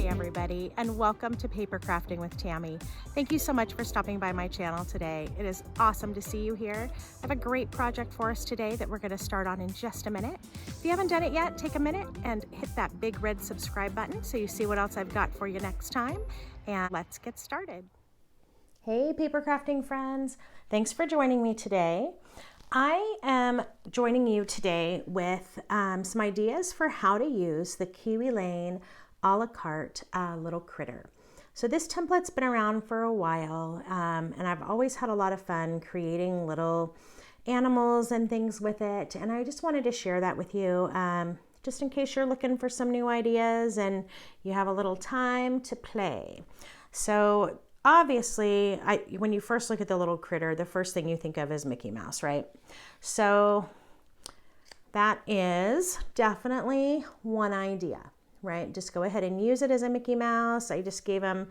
Everybody, and welcome to Paper Crafting with Tammy. Thank you so much for stopping by my channel today. It is awesome to see you here. I have a great project for us today that we're going to start on in just a minute. If you haven't done it yet, take a minute and hit that big red subscribe button so you see what else I've got for you next time, and let's get started. Hey paper crafting friends, thanks for joining me today. I am joining you today with some ideas for how to use the Kiwi Lane a la carte little critter. So this template's been around for a while, and I've always had a lot of fun creating little animals and things with it, and I just wanted to share that with you just in case you're looking for some new ideas and you have a little time to play. So obviously, when you first look at the little critter, the first thing you think of is Mickey Mouse, right? So that is definitely one idea, right? Just go ahead and use it as a Mickey Mouse. I just gave him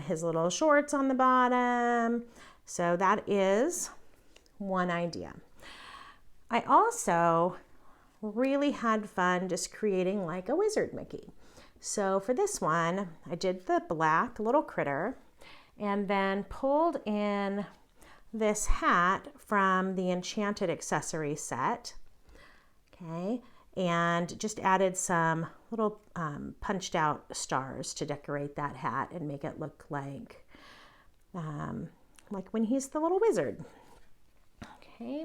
his little shorts on the bottom. So that is one idea. I also really had fun just creating like a wizard Mickey. So for this one, I did the black little critter and then pulled in this hat from the Enchanted accessory set. Okay. And just added some little punched out stars to decorate that hat and make it look like when he's the little wizard. Okay.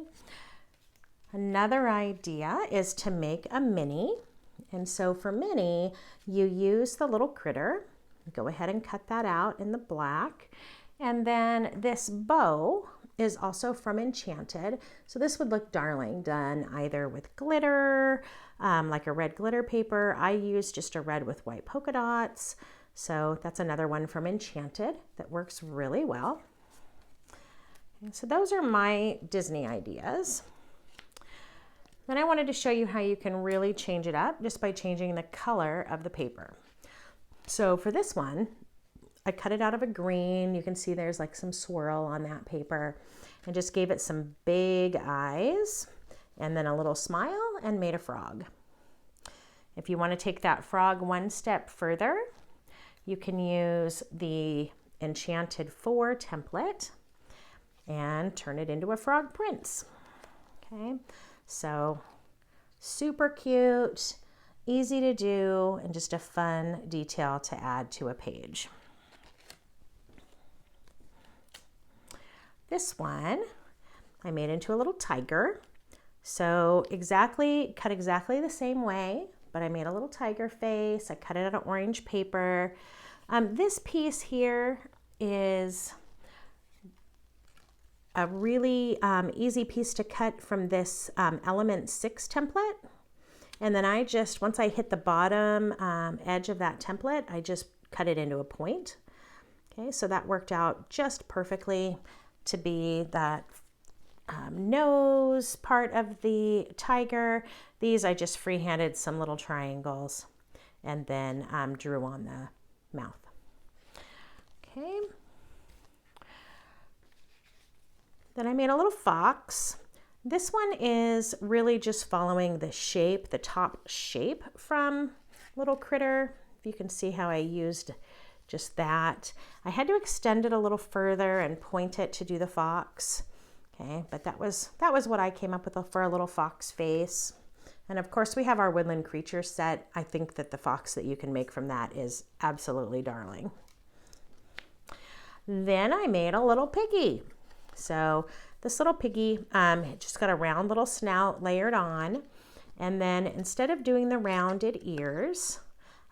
Another idea is to make a mini. And so for mini, you use the little critter. Go ahead and cut that out in the black. And then this bow is also from Enchanted. So this would look darling done either with glitter, like a red glitter paper. I use just a red with white polka dots. So that's another one from Enchanted that works really well. And so those are my Disney ideas. Then I wanted to show you how you can really change it up just by changing the color of the paper. So for this one, I cut it out of a green. You can see there's like some swirl on that paper, and just gave it some big eyes and then a little smile and made a frog. If you want to take that frog one step further, you can use the Enchanted 4 template and turn it into a frog prince. Okay, so super cute, easy to do, and just a fun detail to add to a page. This one I made into a little tiger. So cut exactly the same way, but I made a little tiger face. I cut it out of orange paper. This piece here is a really easy piece to cut from this Element 6 template. And then once I hit the bottom edge of that template, I just cut it into a point. Okay, so that worked out just perfectly to be that nose part of the tiger. These I just freehanded some little triangles and then drew on the mouth. Okay. Then I made a little fox. This one is really just following the shape, the top shape from Little Critter. If you can see how I used just that. I had to extend it a little further and point it to do the fox. Okay, but that was what I came up with for a little fox face. And of course we have our woodland creature set. I think that the fox that you can make from that is absolutely darling. Then I made a little piggy. So this little piggy just got a round little snout layered on. And then instead of doing the rounded ears,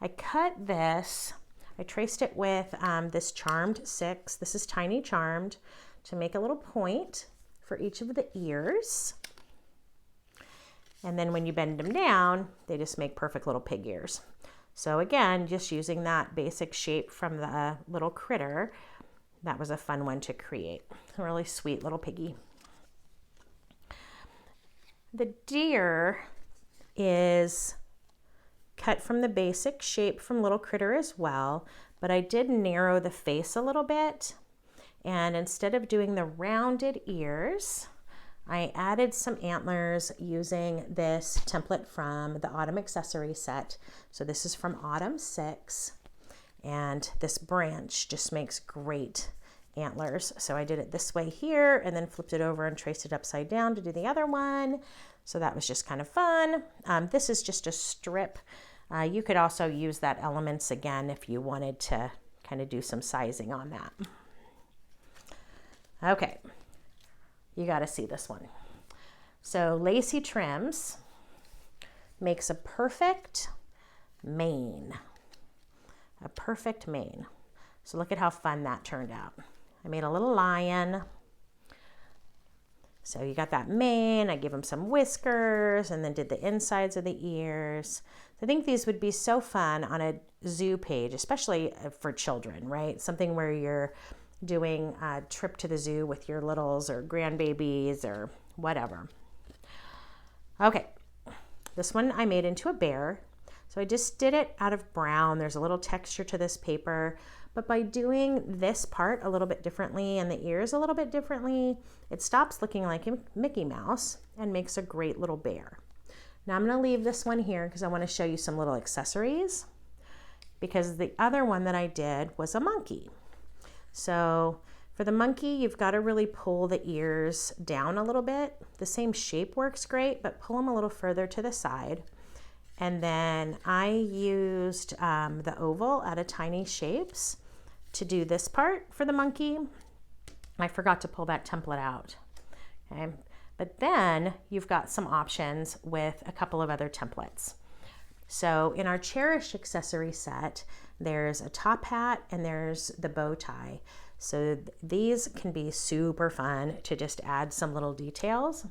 I cut this. I traced it with this Charmed 6. This is Tiny Charmed, to make a little point for each of the ears. And then when you bend them down, they just make perfect little pig ears. So again, just using that basic shape from the little critter, that was a fun one to create. A really sweet little piggy. The deer is cut from the basic shape from Little Critter as well, but I did narrow the face a little bit. And instead of doing the rounded ears, I added some antlers using this template from the Autumn Accessory Set. So this is from Autumn 6, and this branch just makes great antlers. So I did it this way here and then flipped it over and traced it upside down to do the other one. So that was just kind of fun. This is just a strip. You could also use that elements again if you wanted to kind of do some sizing on that. Okay, you got to see this one. So Lacy Trims makes a perfect mane. A perfect mane. So look at how fun that turned out. I made a little lion. So you got that mane, I gave him some whiskers, and then did the insides of the ears. I think these would be so fun on a zoo page, especially for children, right? Something where you're doing a trip to the zoo with your littles or grandbabies or whatever. Okay, this one I made into a bear. So I just did it out of brown. There's a little texture to this paper, but by doing this part a little bit differently and the ears a little bit differently, it stops looking like a Mickey Mouse and makes a great little bear. Now I'm going to leave this one here because I want to show you some little accessories, because the other one that I did was a monkey. So for the monkey, you've got to really pull the ears down a little bit. The same shape works great, but pull them a little further to the side. And then I used the oval out of Tiny Shapes to do this part for the monkey. I forgot to pull that template out. Okay, but then you've got some options with a couple of other templates. So in our Cherished accessory set, there's a top hat and there's the bow tie. So these can be super fun to just add some little details.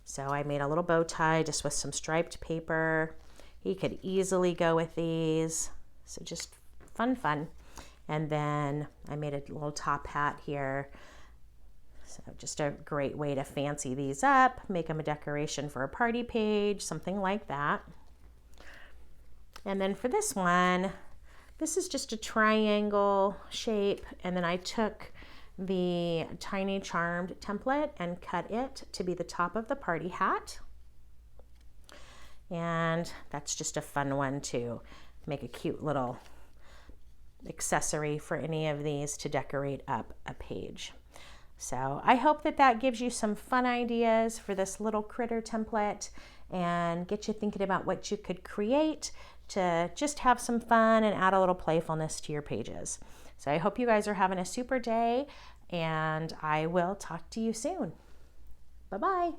So I made a little bow tie just with some striped paper. He could easily go with these. So just fun. And then I made a little top hat here. So just a great way to fancy these up, make them a decoration for a party page, something like that. And then for this one, this is just a triangle shape. And then I took the Tiny Charmed template and cut it to be the top of the party hat. And that's just a fun one to make a cute little accessory for any of these to decorate up a page. So I hope that that gives you some fun ideas for this little critter template and get you thinking about what you could create to just have some fun and add a little playfulness to your pages. So I hope you guys are having a super day, and I will talk to you soon. Bye-bye.